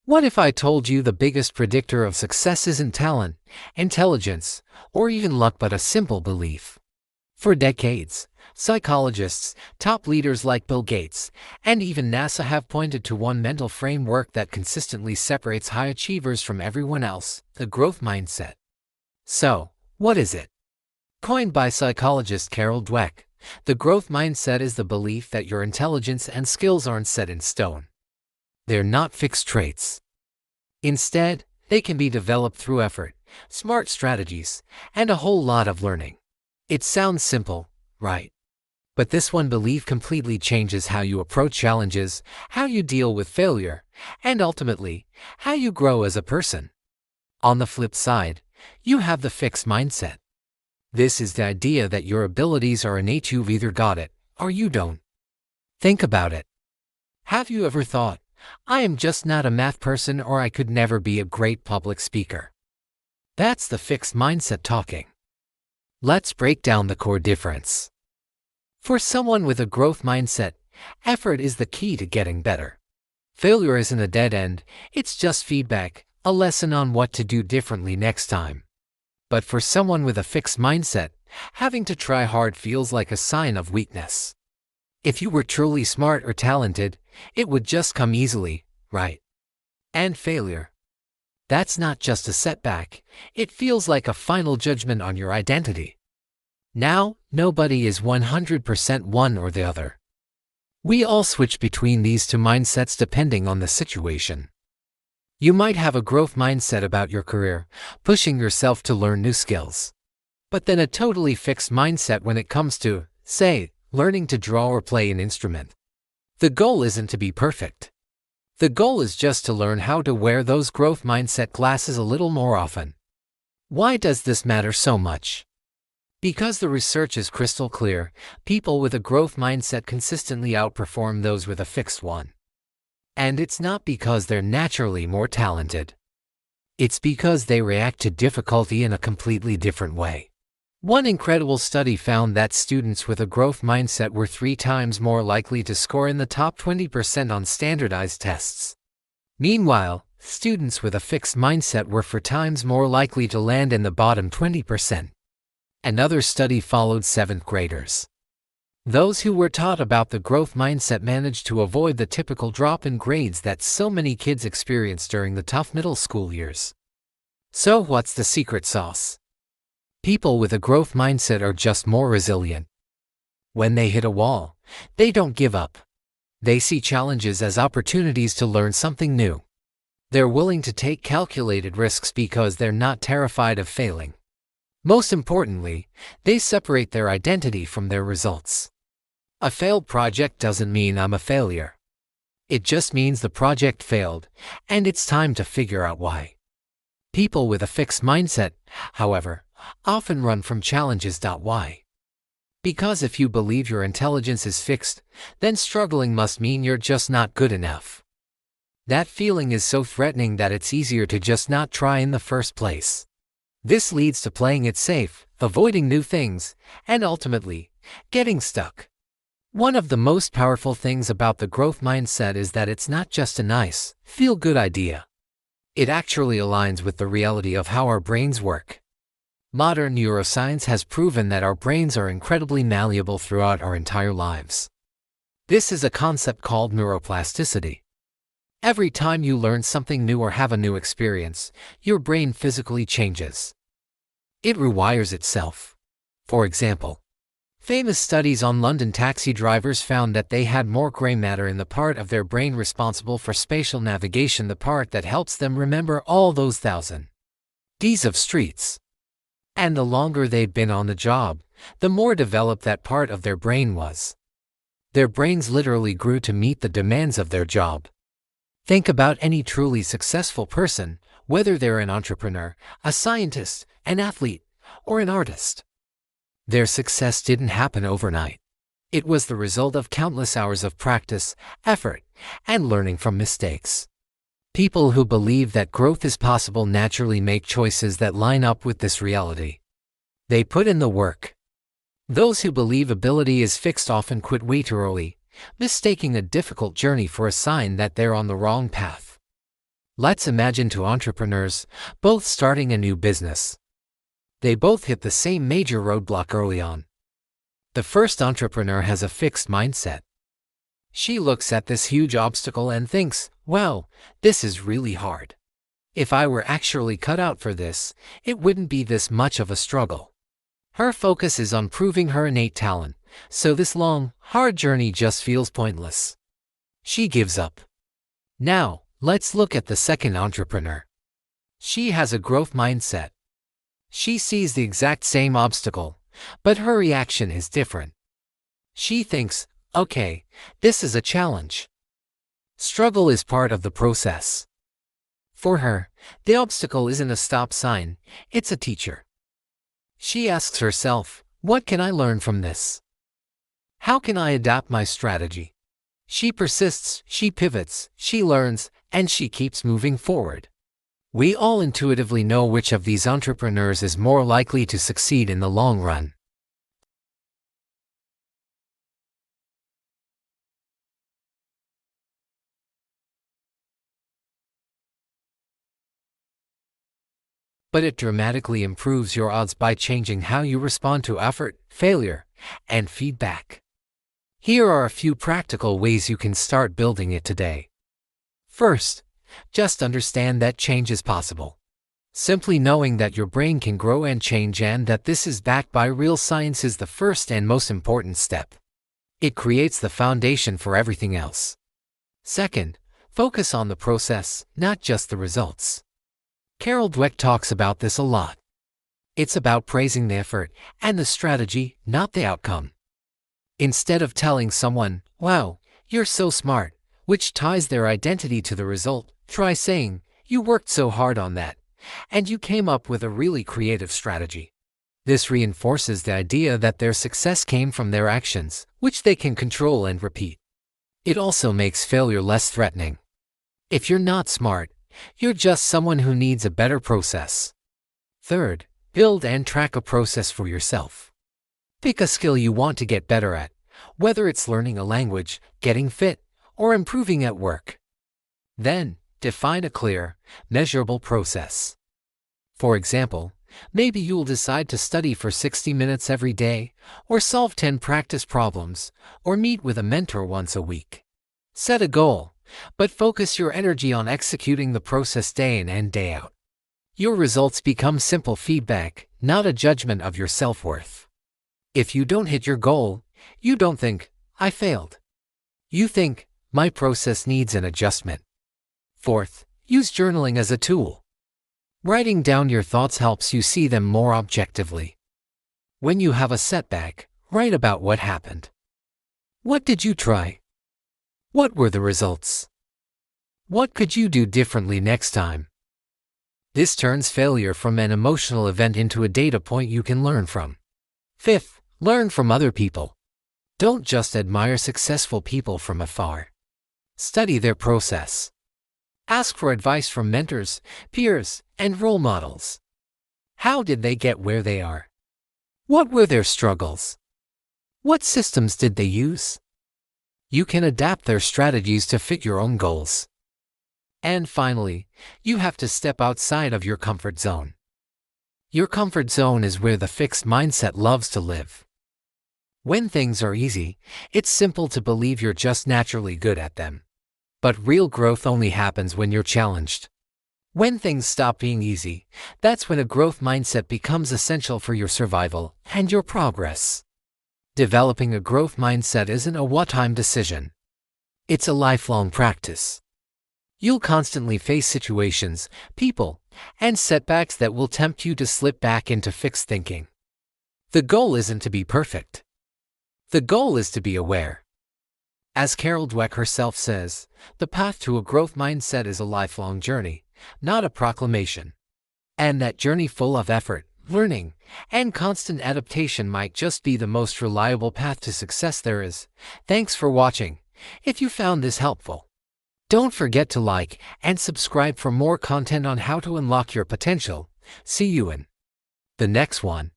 What if I told you the biggest predictor of success isn't talent, intelligence, or even luck but a simple belief? For decades, psychologists, top leaders like Bill Gates, and even NASA have pointed to one mental framework that consistently separates high achievers from everyone else: the growth mindset. So, what is it? Coined by psychologist Carol Dweck, the growth mindset is the belief that your intelligence and skills aren't set in stone. They're not fixed traits. Instead, they can be developed through effort, smart strategies, and a whole lot of learning. It sounds simple, right? But this one belief completely changes how you approach challenges, how you deal with failure, and ultimately, how you grow as a person. On the flip side, you have the fixed mindset. This is the idea that your abilities are innate. You've either got it, or you don't. Think about it. Have you ever thought, I am just not a math person, or I could never be a great public speaker? That's the fixed mindset talking. Let's break down the core difference. For someone with a growth mindset, effort is the key to getting better. Failure isn't a dead end, it's just feedback, a lesson on what to do differently next time. But for someone with a fixed mindset, having to try hard feels like a sign of weakness. If you were truly smart or talented, it would just come easily, right? And failure, that's not just a setback, it feels like a final judgment on your identity. Now, nobody is 100% one or the other. We all switch between these two mindsets depending on the situation. You might have a growth mindset about your career, pushing yourself to learn new skills. But then a totally fixed mindset when it comes to, say, learning to draw or play an instrument. The goal isn't to be perfect. The goal is just to learn how to wear those growth mindset glasses a little more often. Why does this matter so much? Because the research is crystal clear, people with a growth mindset consistently outperform those with a fixed one. And it's not because they're naturally more talented. It's because they react to difficulty in a completely different way. One incredible study found that students with a growth mindset were 3 times more likely to score in the top 20% on standardized tests. Meanwhile, students with a fixed mindset were 4 times more likely to land in the bottom 20%. Another study followed 7th graders. Those who were taught about the growth mindset managed to avoid the typical drop in grades that so many kids experience during the tough middle school years. So what's the secret sauce? People with a growth mindset are just more resilient. When they hit a wall, they don't give up. They see challenges as opportunities to learn something new. They're willing to take calculated risks because they're not terrified of failing. Most importantly, they separate their identity from their results. A failed project doesn't mean I'm a failure. It just means the project failed, and it's time to figure out why. People with a fixed mindset, however, often run from challenges. Why? Because if you believe your intelligence is fixed, then struggling must mean you're just not good enough. That feeling is so threatening that it's easier to just not try in the first place. This leads to playing it safe, avoiding new things, and ultimately, getting stuck. One of the most powerful things about the growth mindset is that it's not just a nice, feel-good idea. It actually aligns with the reality of how our brains work. Modern neuroscience has proven that our brains are incredibly malleable throughout our entire lives. This is a concept called neuroplasticity. Every time you learn something new or have a new experience, your brain physically changes. It rewires itself. For example, famous studies on London taxi drivers found that they had more gray matter in the part of their brain responsible for spatial navigation, the part that helps them remember all those thousand Ds of streets. And the longer they'd been on the job, the more developed that part of their brain was. Their brains literally grew to meet the demands of their job. Think about any truly successful person, whether they're an entrepreneur, a scientist, an athlete, or an artist. Their success didn't happen overnight. It was the result of countless hours of practice, effort, and learning from mistakes. People who believe that growth is possible naturally make choices that line up with this reality. They put in the work. Those who believe ability is fixed often quit way too early, mistaking a difficult journey for a sign that they're on the wrong path. Let's imagine two entrepreneurs, both starting a new business. They both hit the same major roadblock early on. The first entrepreneur has a fixed mindset. She looks at this huge obstacle and thinks, wow, this is really hard. If I were actually cut out for this, it wouldn't be this much of a struggle. Her focus is on proving her innate talent, so this long, hard journey just feels pointless. She gives up. Now, let's look at the second entrepreneur. She has a growth mindset. She sees the exact same obstacle, but her reaction is different. She thinks, okay, this is a challenge. Struggle is part of the process. For her, the obstacle isn't a stop sign, it's a teacher. She asks herself, what can I learn from this? How can I adapt my strategy? She persists, she pivots, she learns, and she keeps moving forward. We all intuitively know which of these entrepreneurs is more likely to succeed in the long run. But it dramatically improves your odds by changing how you respond to effort, failure, and feedback. Here are a few practical ways you can start building it today. First, just understand that change is possible. Simply knowing that your brain can grow and change and that this is backed by real science is the first and most important step. It creates the foundation for everything else. Second, focus on the process, not just the results. Carol Dweck talks about this a lot. It's about praising the effort and the strategy, not the outcome. Instead of telling someone, wow, you're so smart, which ties their identity to the result, try saying, you worked so hard on that, and you came up with a really creative strategy. This reinforces the idea that their success came from their actions, which they can control and repeat. It also makes failure less threatening. If you're not smart, you're just someone who needs a better process. Third, build and track a process for yourself. Pick a skill you want to get better at, whether it's learning a language, getting fit, or improving at work. Then, define a clear, measurable process. For example, maybe you'll decide to study for 60 minutes every day, or solve 10 practice problems, or meet with a mentor once a week. Set a goal, but focus your energy on executing the process day in and day out. Your results become simple feedback, not a judgment of your self-worth. If you don't hit your goal, you don't think, I failed. You think, my process needs an adjustment. Fourth, use journaling as a tool. Writing down your thoughts helps you see them more objectively. When you have a setback, write about what happened. What did you try? What were the results? What could you do differently next time? This turns failure from an emotional event into a data point you can learn from. Fifth, learn from other people. Don't just admire successful people from afar. Study their process. Ask for advice from mentors, peers, and role models. How did they get where they are? What were their struggles? What systems did they use? You can adapt their strategies to fit your own goals. And finally, you have to step outside of your comfort zone. Your comfort zone is where the fixed mindset loves to live. When things are easy, it's simple to believe you're just naturally good at them. But real growth only happens when you're challenged. When things stop being easy, that's when a growth mindset becomes essential for your survival and your progress. Developing a growth mindset isn't a one-time decision. It's a lifelong practice. You'll constantly face situations, people, and setbacks that will tempt you to slip back into fixed thinking. The goal isn't to be perfect. The goal is to be aware. As Carol Dweck herself says, the path to a growth mindset is a lifelong journey, not a proclamation. And that journey full of effort, learning, and constant adaptation might just be the most reliable path to success there is. Thanks for watching. If you found this helpful, don't forget to like and subscribe for more content on how to unlock your potential. See you in the next one.